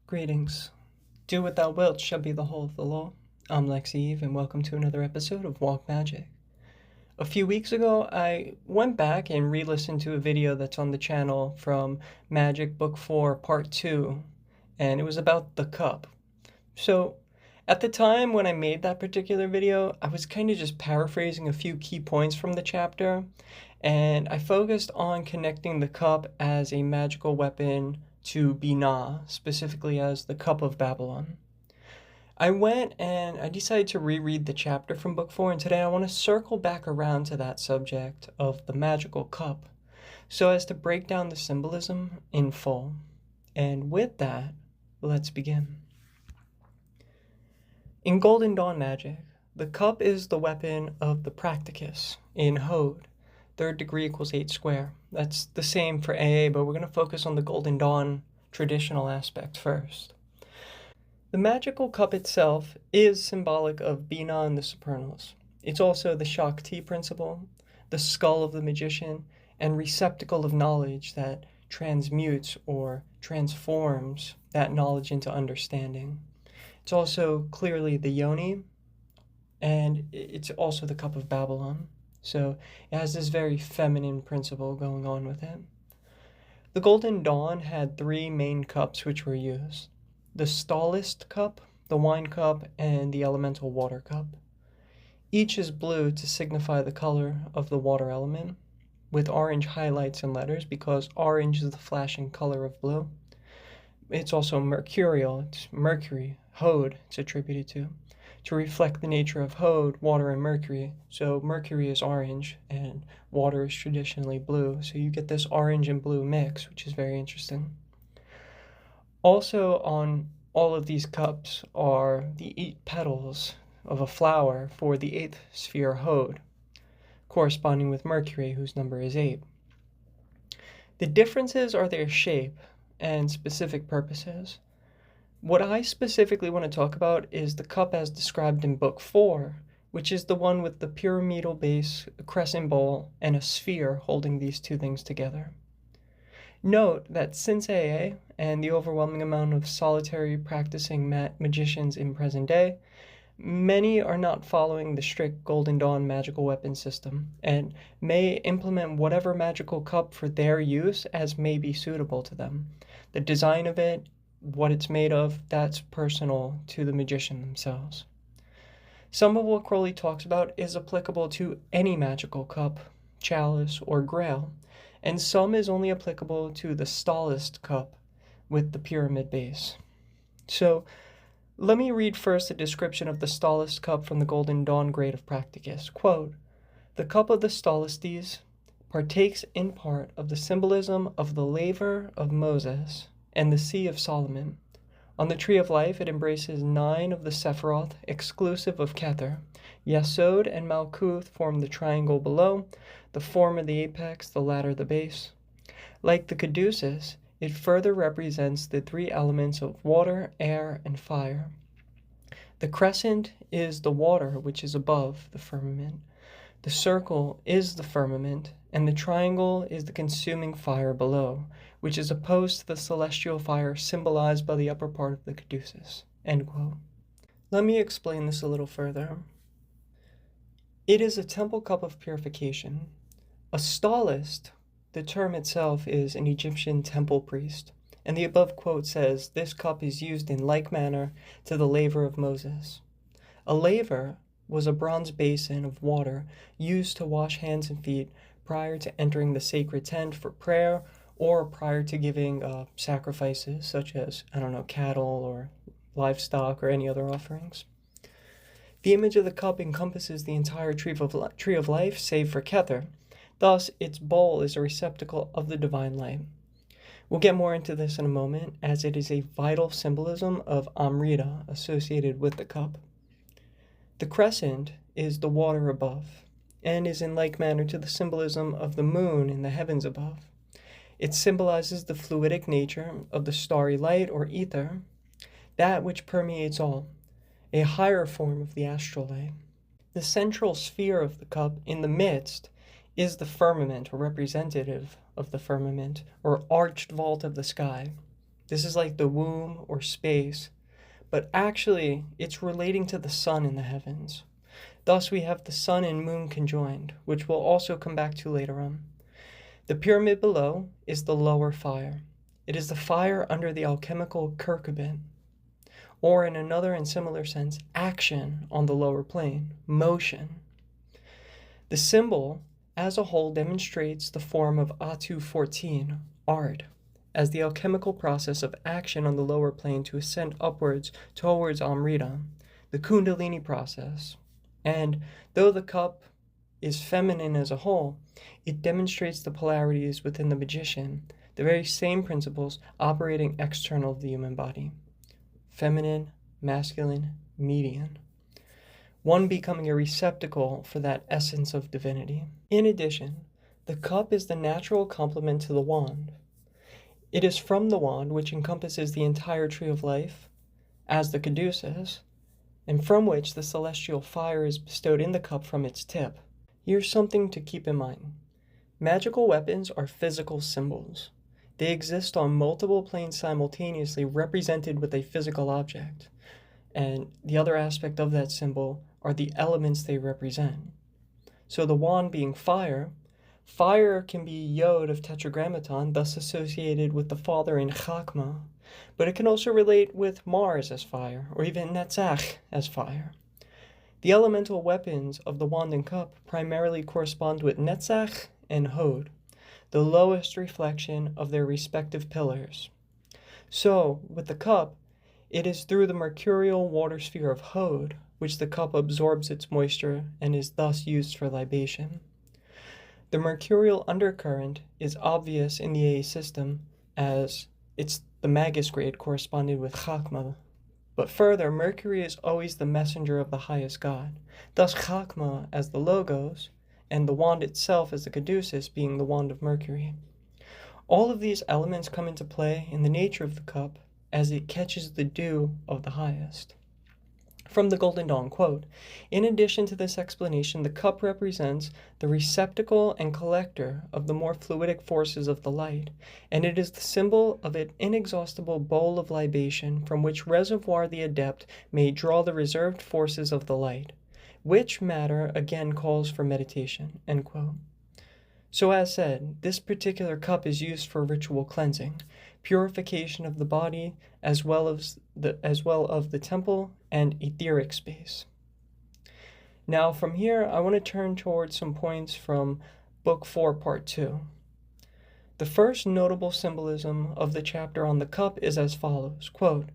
Greetings. Do what thou wilt shall be the whole of the law. I'm Lexi Eve, and welcome to another episode of Walk Magick. A few weeks ago, I went back and re-listened to a video that's on the channel from Magic Book 4, Part 2, and it was about the cup. So, at the time when I made that particular video, I was kind of just paraphrasing a few key points from the chapter, and I focused on connecting the cup as a magical weapon to Binah, specifically as the Cup of Babylon. I went and I decided to reread the chapter from Book 4, and today I want to circle back around to that subject of the magical cup, so as to break down the symbolism in full. And with that, let's begin. In Golden Dawn magic, the cup is the weapon of the practicus in Hode. Third degree equals 8 square. That's the same for AA, but we're going to focus on the Golden Dawn traditional aspect first. The magical cup itself is symbolic of Binah and the supernals. It's also the Shakti principle, the skull of the magician, and receptacle of knowledge that transmutes or transforms that knowledge into understanding. It's also clearly the yoni, and it's also the cup of Babylon. So it has this very feminine principle going on with it. The Golden Dawn had 3 main cups which were used: the stallist cup, the wine cup, and the elemental water cup. Each is blue to signify the color of the water element, with orange highlights and letters because orange is the flashing color of blue. It's also mercurial, it's Mercury, Hode it's attributed to reflect the nature of Hode, water, and Mercury. So Mercury is orange and water is traditionally blue. So you get this orange and blue mix, which is very interesting. Also on all of these cups are the 8 petals of a flower for the 8th sphere Hode, corresponding with Mercury, whose number is 8. The differences are their shape and specific purposes. What I specifically want to talk about is the cup as described in Book 4, which is the one with the pyramidal base, a crescent bowl, and a sphere holding these two things together. Note that since AA and the overwhelming amount of solitary practicing magicians in present day, many are not following the strict Golden Dawn magical weapon system, and may implement whatever magical cup for their use as may be suitable to them. The design of it, what it's made of, that's personal to the magician themselves. Some of what Crowley talks about is applicable to any magical cup, chalice, or grail, and some is only applicable to the stallist cup with the pyramid base. So, let me read first a description of the stallist cup from the Golden Dawn grade of Practicus. Quote, "The cup of the stallistes partakes in part of the symbolism of the laver of Moses and the sea of Solomon. On the tree of life it embraces 9 of the Sephiroth, exclusive of Kether. Yesod and Malkuth form the triangle below, the former the apex, the latter the base. Like the caduceus, it further represents the 3 elements of water, air, and fire. The crescent is the water which is above the firmament. The circle is the firmament, and the triangle is the consuming fire below, which is opposed to the celestial fire symbolized by the upper part of the caduceus." End quote. Let me explain this a little further. It is a temple cup of purification. A stallist, the term itself, is an Egyptian temple priest, and the above quote says, "This cup is used in like manner to the laver of Moses." A laver was a bronze basin of water used to wash hands and feet prior to entering the sacred tent for prayer or prior to giving sacrifices such as, cattle or livestock or any other offerings. The image of the cup encompasses the entire tree of life save for Kether. Thus, its bowl is a receptacle of the divine light. We'll get more into this in a moment, as it is a vital symbolism of Amrita associated with the cup. The crescent is the water above, and is in like manner to the symbolism of the moon in the heavens above. It symbolizes the fluidic nature of the starry light or ether, that which permeates all, a higher form of the astral light. The central sphere of the cup in the midst is the firmament, or representative of the firmament, or arched vault of the sky. This is like the womb or space, but actually it's relating to the sun in the heavens. Thus we have the sun and moon conjoined, which we'll also come back to later on. The pyramid below is the lower fire. It is the fire under the alchemical curcumin, or in another and similar sense, action on the lower plane, motion. The symbol as a whole demonstrates the form of Atu 14, art, as the alchemical process of action on the lower plane to ascend upwards towards Amrita, the Kundalini process. And though the cup is feminine as a whole, it demonstrates the polarities within the magician, the very same principles operating external to the human body. Feminine, masculine, median. One becoming a receptacle for that essence of divinity. In addition, the cup is the natural complement to the wand. It is from the wand, which encompasses the entire tree of life, as the caduceus, and from which the celestial fire is bestowed in the cup from its tip. Here's something to keep in mind. Magical weapons are physical symbols. They exist on multiple planes simultaneously, represented with a physical object. And the other aspect of that symbol are the elements they represent. So the wand being fire, fire can be Yod of Tetragrammaton, thus associated with the father in Chakma, but it can also relate with Mars as fire, or even Netzach as fire. The elemental weapons of the wand and cup primarily correspond with Netzach and Hod, the lowest reflection of their respective pillars. So, with the cup, it is through the mercurial water sphere of Hod which the cup absorbs its moisture and is thus used for libation. The mercurial undercurrent is obvious in the A system, as it's the magus grade corresponding with Chakma. But further, Mercury is always the messenger of the highest god, thus Chakma as the logos, and the wand itself as the caduceus being the wand of Mercury. All of these elements come into play in the nature of the cup as it catches the dew of the highest. From the Golden Dawn, quote, "In addition to this explanation, the cup represents the receptacle and collector of the more fluidic forces of the light, and it is the symbol of an inexhaustible bowl of libation from which reservoir the adept may draw the reserved forces of the light, which matter again calls for meditation," end quote. So as said, this particular cup is used for ritual cleansing, purification of the body, as well of the temple and etheric space. Now from here, I want to turn towards some points from Book 4, Part 2. The first notable symbolism of the chapter on the cup is as follows, quote,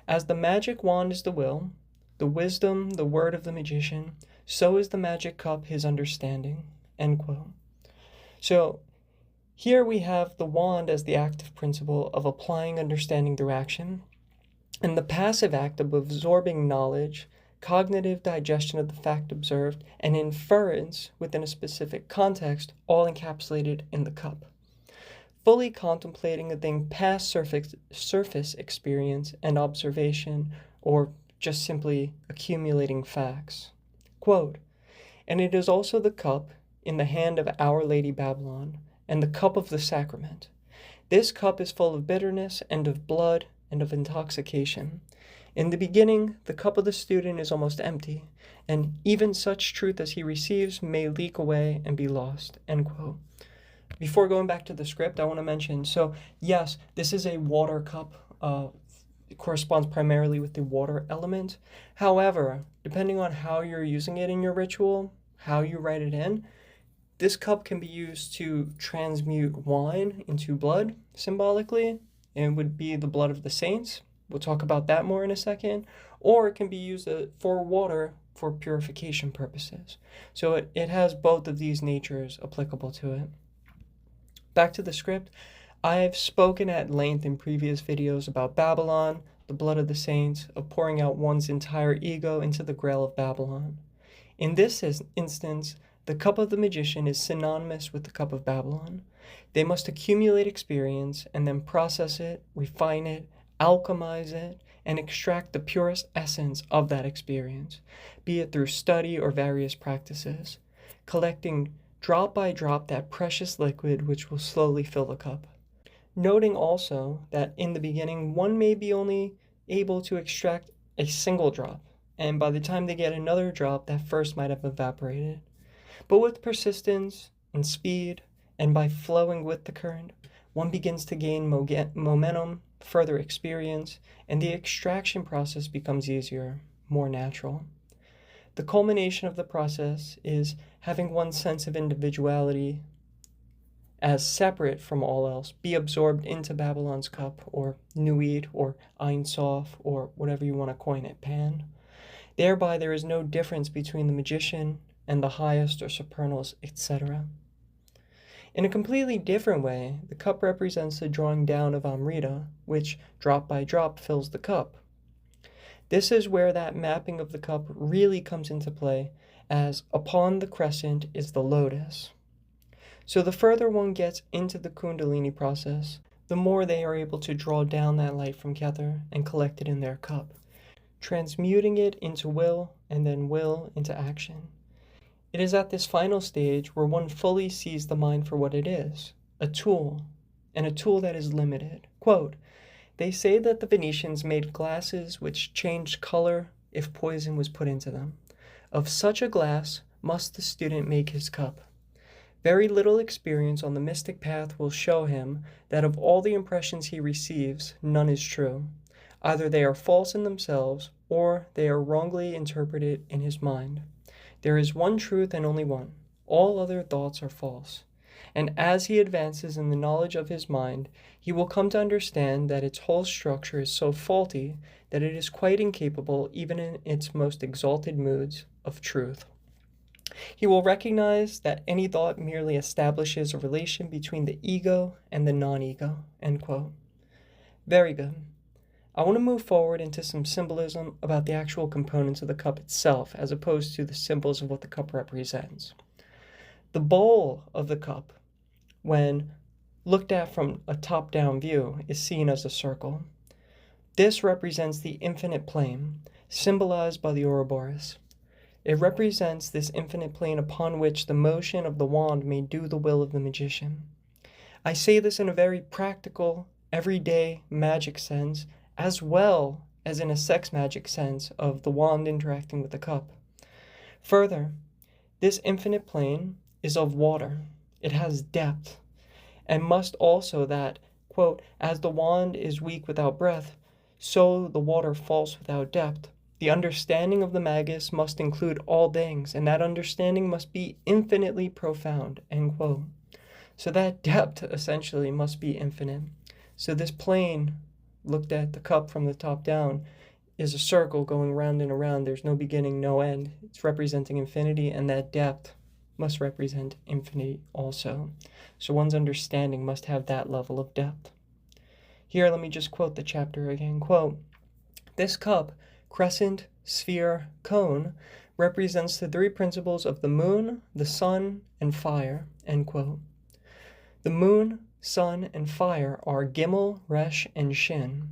"As the magic wand is the will, the wisdom, the word of the magician, so is the magic cup his understanding," end quote. So here we have the wand as the active principle of applying understanding through action, and the passive act of absorbing knowledge, cognitive digestion of the fact observed, and inference within a specific context, all encapsulated in the cup. Fully contemplating a thing past surface experience and observation, or just simply accumulating facts. Quote, "And it is also the cup in the hand of Our Lady Babylon, and the cup of the sacrament. This cup is full of bitterness and of blood and of intoxication. In the beginning, the cup of the student is almost empty, and even such truth as he receives may leak away and be lost," end quote. Before going back to the script, I want to mention, so yes, this is a water cup, it corresponds primarily with the water element. However, depending on how you're using it in your ritual, how you write it in, this cup can be used to transmute wine into blood, symbolically, and would be the blood of the saints. We'll talk about that more in a second. Or it can be used for water for purification purposes. So it has both of these natures applicable to it. Back to the script. I've spoken at length in previous videos about Babylon, the blood of the saints, of pouring out one's entire ego into the grail of Babylon. In this instance, the cup of the magician is synonymous with the cup of Babylon. They must accumulate experience and then process it, refine it, alchemize it, and extract the purest essence of that experience, be it through study or various practices, collecting drop by drop that precious liquid which will slowly fill the cup. Noting also that in the beginning, one may be only able to extract a single drop, and by the time they get another drop, that first might have evaporated. But with persistence and speed, and by flowing with the current, one begins to gain momentum, further experience, and the extraction process becomes easier, more natural. The culmination of the process is having one's sense of individuality as separate from all else be absorbed into Babylon's cup, or Nuit, or Ein Sof, or whatever you want to coin it, Pan. Thereby there is no difference between the magician and the highest or supernals, etc. In a completely different way, the cup represents the drawing down of Amrita, which drop by drop fills the cup. This is where that mapping of the cup really comes into play, as upon the crescent is the lotus. So the further one gets into the Kundalini process, the more they are able to draw down that light from Kether and collect it in their cup, transmuting it into will and then will into action. It is at this final stage where one fully sees the mind for what it is, a tool, and a tool that is limited. Quote, "They say that the Venetians made glasses which changed color if poison was put into them. Of such a glass must the student make his cup. Very little experience on the mystic path will show him that of all the impressions he receives, none is true. Either they are false in themselves, or they are wrongly interpreted in his mind. There is one truth and only one. All other thoughts are false. And as he advances in the knowledge of his mind, he will come to understand that its whole structure is so faulty that it is quite incapable, even in its most exalted moods, of truth. He will recognize that any thought merely establishes a relation between the ego and the non-ego." End quote. Very good. I want to move forward into some symbolism about the actual components of the cup itself, as opposed to the symbols of what the cup represents. The bowl of the cup, when looked at from a top-down view, is seen as a circle. This represents the infinite plane, symbolized by the Ouroboros. It represents this infinite plane upon which the motion of the wand may do the will of the magician. I say this in a very practical, everyday magic sense, as well as in a sex magic sense of the wand interacting with the cup. Further, this infinite plane is of water. It has depth, and must also that, quote, "As the wand is weak without breath, so the water false without depth. The understanding of the magus must include all things, and that understanding must be infinitely profound," end quote. So that depth essentially must be infinite. So this plane, looked at the cup from the top down, is a circle going round and around. There's no beginning, no end. It's representing infinity, and that depth must represent infinity also. So one's understanding must have that level of depth. Here, let me just quote the chapter again. Quote, "This cup, crescent, sphere, cone, represents the three principles of the moon, the sun, and fire," end quote. The moon, sun, and fire are Gimel, Resh, and Shin.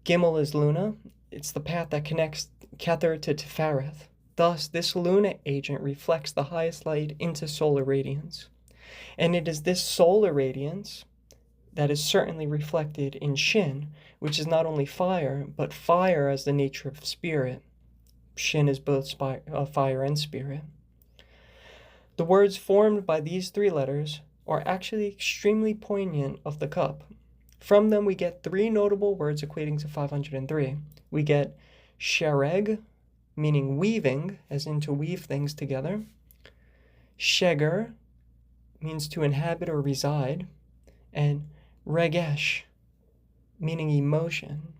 Gimel is Luna. It's the path that connects Kether to Tifereth. Thus, this Luna agent reflects the highest light into solar radiance. And it is this solar radiance that is certainly reflected in Shin, which is not only fire, but fire as the nature of spirit. Shin is both fire and spirit. The words formed by these three letters are actually extremely poignant of the cup. From them we get three notable words equating to 503. We get shereg, meaning weaving, as in to weave things together. Sheger means to inhabit or reside. And regesh, meaning emotion.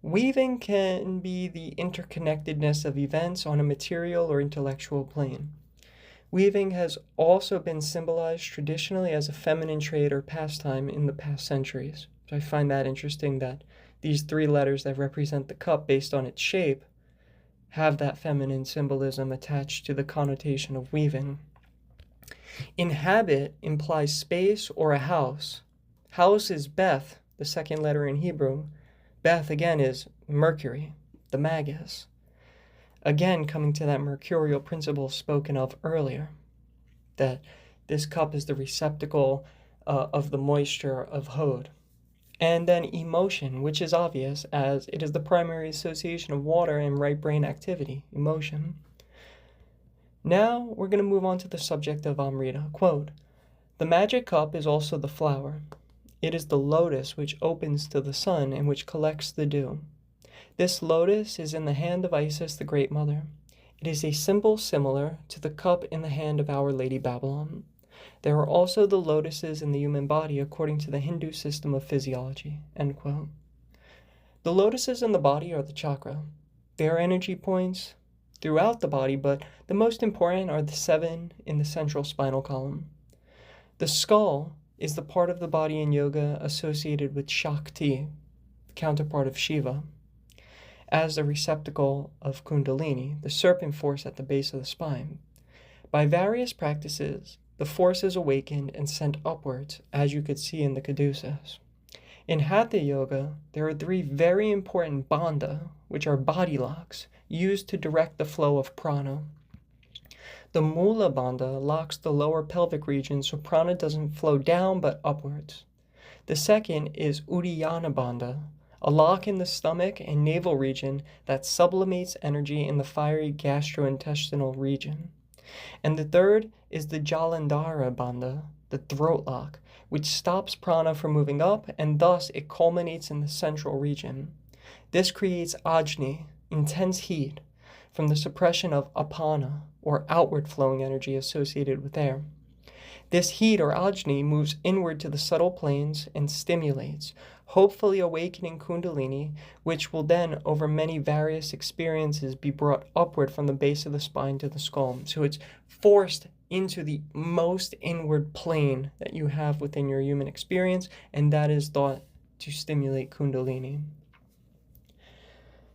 Weaving can be the interconnectedness of events on a material or intellectual plane. Weaving has also been symbolized traditionally as a feminine trait or pastime in the past centuries. So I find that interesting that these three letters that represent the cup based on its shape have that feminine symbolism attached to the connotation of weaving. Inhabit implies space or a house. House is Beth, the second letter in Hebrew. Beth, again, is Mercury, the magus. Again, coming to that mercurial principle spoken of earlier, that this cup is the receptacle of the moisture of Hod. And then emotion, which is obvious as it is the primary association of water and right brain activity, emotion. Now we're going to move on to the subject of Amrita. Quote, "The magic cup is also the flower. It is the lotus which opens to the sun and which collects the dew. This lotus is in the hand of Isis, the Great Mother. It is a symbol similar to the cup in the hand of Our Lady Babylon. There are also the lotuses in the human body according to the Hindu system of physiology." End quote. The lotuses in the body are the chakra. They are energy points throughout the body, but the most important are the 7 in the central spinal column. The skull is the part of the body in yoga associated with Shakti, the counterpart of Shiva, as the receptacle of Kundalini, the serpent force at the base of the spine. By various practices, the force is awakened and sent upwards, as you could see in the caduceus. In Hatha Yoga, there are 3 very important bandha, which are body locks, used to direct the flow of prana. The Mula bandha locks the lower pelvic region so prana doesn't flow down but upwards. The second is Uddiyana bandha, a lock in the stomach and navel region that sublimates energy in the fiery gastrointestinal region. And the third is the Jalandhara bandha, the throat lock, which stops prana from moving up, and thus it culminates in the central region. This creates Ajni, intense heat, from the suppression of Apana, or outward flowing energy associated with air. This heat, or Ajni, moves inward to the subtle planes and stimulates, hopefully awakening Kundalini, which will then, over many various experiences, be brought upward from the base of the spine to the skull. So it's forced into the most inward plane that you have within your human experience, and that is thought to stimulate Kundalini.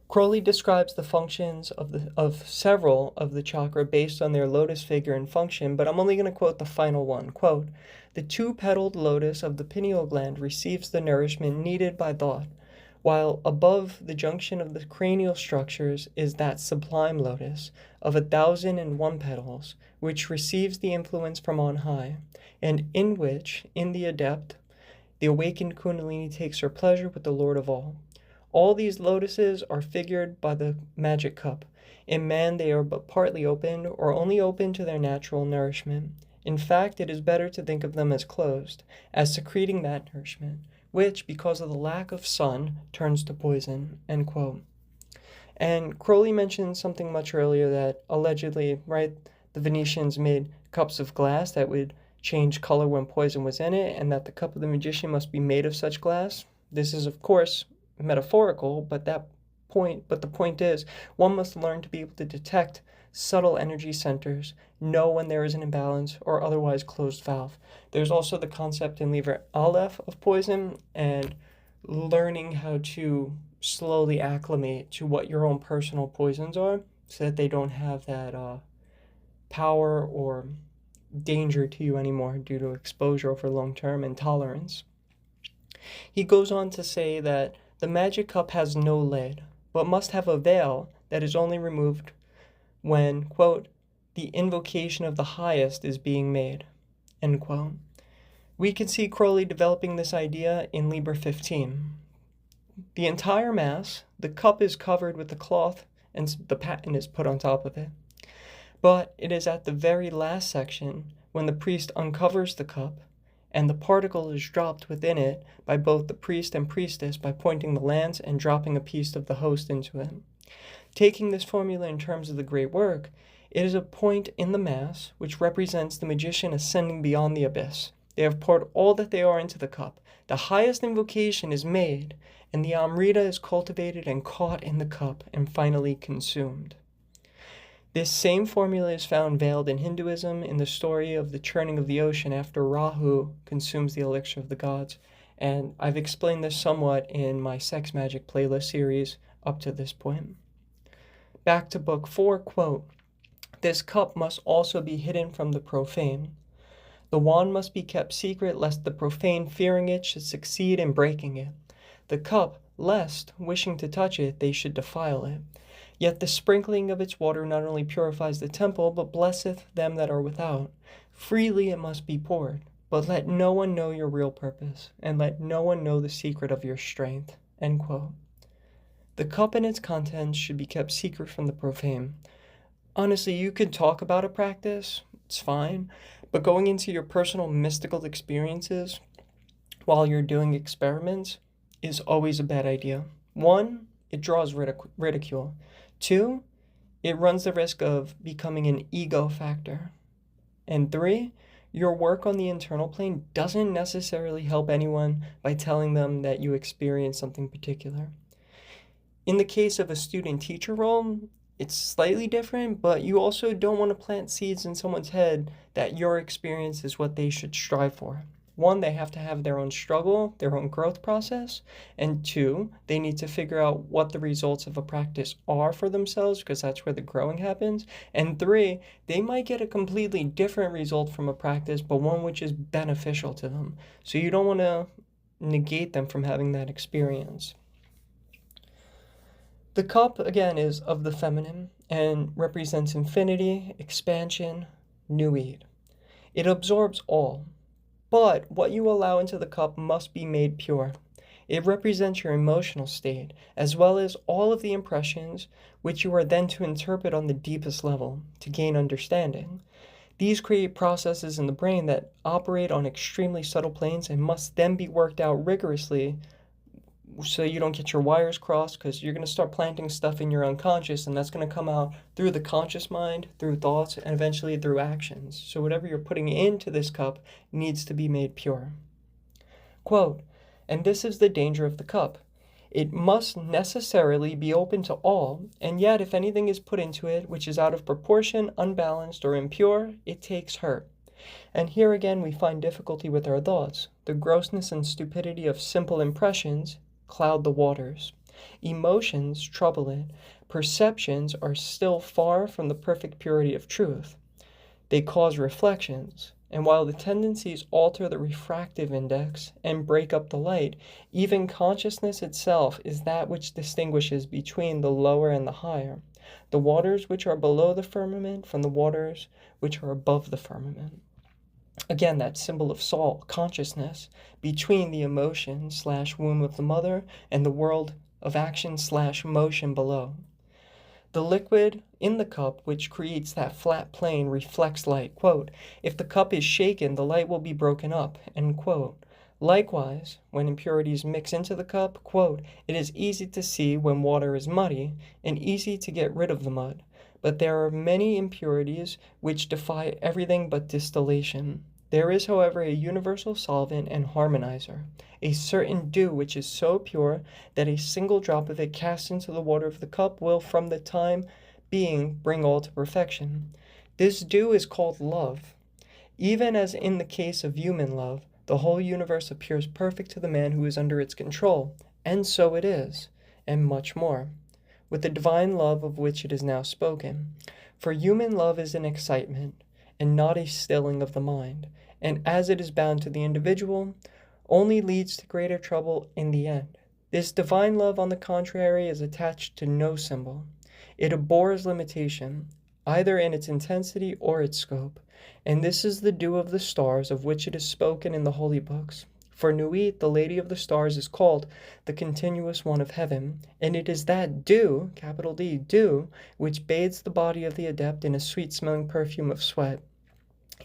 Crowley describes the functions of several of the chakra based on their lotus figure and function, but I'm only going to quote the final one. Quote, "The 2-petaled lotus of the pineal gland receives the nourishment needed by thought, while above the junction of the cranial structures is that sublime lotus of 1,001 petals, which receives the influence from on high, and in which, in the adept, the awakened Kundalini takes her pleasure with the Lord of all. All these lotuses are figured by the magic cup. In man they are but partly opened, or only open to their natural nourishment. In fact, it is better to think of them as closed, as secreting that nourishment, which, because of the lack of sun, turns to poison." End quote. And Crowley mentioned something much earlier that allegedly, right, the Venetians made cups of glass that would change color when poison was in it, and that the cup of the magician must be made of such glass. This is, of course, metaphorical, but the point is, one must learn to be able to detect subtle energy centers, know when there is an imbalance or otherwise closed valve. There's also the concept in Liber Aleph of poison, and learning how to slowly acclimate to what your own personal poisons are so that they don't have that power or danger to you anymore due to exposure over long term and tolerance. He goes on to say that the magic cup has no lid, but must have a veil that is only removed when, quote, "the invocation of the highest is being made," end quote. We can see Crowley developing this idea in Liber 15. The entire Mass, the cup is covered with the cloth and the paten is put on top of it. But it is at the very last section when the priest uncovers the cup and the particle is dropped within it by both the priest and priestess by pointing the lance and dropping a piece of the host into it. Taking this formula in terms of the great work, it is a point in the Mass which represents the magician ascending beyond the abyss. They have poured all that they are into the cup. The highest invocation is made, and the Amrita is cultivated and caught in the cup and finally consumed. This same formula is found veiled in Hinduism in the story of the churning of the ocean after Rahu consumes the elixir of the gods, and I've explained this somewhat in my Sex Magic playlist series up to this point. Back to Book 4, quote, "This cup must also be hidden from the profane. The wand must be kept secret lest the profane, fearing it, should succeed in breaking it. The cup, lest, wishing to touch it, they should defile it. Yet the sprinkling of its water not only purifies the temple, but blesseth them that are without. Freely it must be poured. but let no one know your real purpose, and let no one know the secret of your strength." End quote. The cup and its contents should be kept secret from the profane. Honestly, you could talk about a practice, it's fine, but going into your personal mystical experiences while you're doing experiments is always a bad idea. One, it draws ridicule. Two, it runs the risk of becoming an ego factor. And three, your work on the internal plane doesn't necessarily help anyone by telling them that you experienced something particular. In the case of a student-teacher role, it's slightly different, but you also don't want to plant seeds in someone's head that your experience is what they should strive for. One, they have to have their own struggle, their own growth process. And two, they need to figure out what the results of a practice are for themselves, because that's where the growing happens. And three, they might get a completely different result from a practice, but one which is beneficial to them. So you don't want to negate them from having that experience. The cup, again, is of the feminine and represents infinity, expansion, new Eve. It absorbs all. But what you allow into the cup must be made pure. It represents your emotional state, as well as all of the impressions which you are then to interpret on the deepest level, to gain understanding. These create processes in the brain that operate on extremely subtle planes and must then be worked out rigorously so you don't get your wires crossed, because you're going to start planting stuff in your unconscious, and that's going to come out through the conscious mind, through thoughts, and eventually through actions. So whatever you're putting into this cup needs to be made pure. Quote, "And this is the danger of the cup. It must necessarily be open to all, and yet if anything is put into it which is out of proportion, unbalanced, or impure, it takes hurt. And here again we find difficulty with our thoughts. The grossness and stupidity of simple impressions cloud the waters. Emotions trouble it. Perceptions are still far from the perfect purity of truth. They cause reflections, and while the tendencies alter the refractive index and break up the light, even consciousness itself is that which distinguishes between the lower and the higher, the waters which are below the firmament from the waters which are above the firmament." Again, that symbol of soul, consciousness, between the emotion/womb of the mother and the world of action/motion below. The liquid in the cup, which creates that flat plane, reflects light. Quote, "If the cup is shaken, the light will be broken up." End quote. Likewise, when impurities mix into the cup, quote, "It is easy to see when water is muddy, and easy to get rid of the mud. But there are many impurities which defy everything but distillation. There is, however, a universal solvent and harmonizer, a certain dew which is so pure that a single drop of it cast into the water of the cup will, from the time being, bring all to perfection. This dew is called love. Even as in the case of human love, the whole universe appears perfect to the man who is under its control, and so it is, and much more, with the divine love of which it is now spoken. For human love is an excitement, and not a stilling of the mind, and as it is bound to the individual, only leads to greater trouble in the end. This divine love, on the contrary, is attached to no symbol. It abhors limitation, either in its intensity or its scope, and this is the dew of the stars of which it is spoken in the holy books. For Nuit, the Lady of the Stars, is called the continuous one of heaven, and it is that dew, capital D, dew, which bathes the body of the adept in a sweet-smelling perfume of sweat.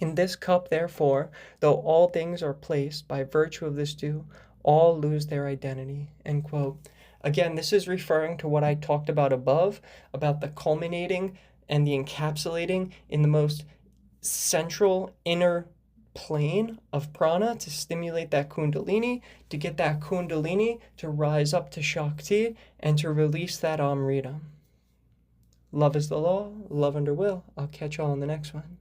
In this cup, therefore, though all things are placed by virtue of this dew, all lose their identity." End quote. Again, this is referring to what I talked about above, about the culminating and the encapsulating in the most central inner plane of prana to stimulate that kundalini, to get that kundalini to rise up to Shakti and to release that Amrita. Love is the law, love under will. I'll catch y'all in the next one.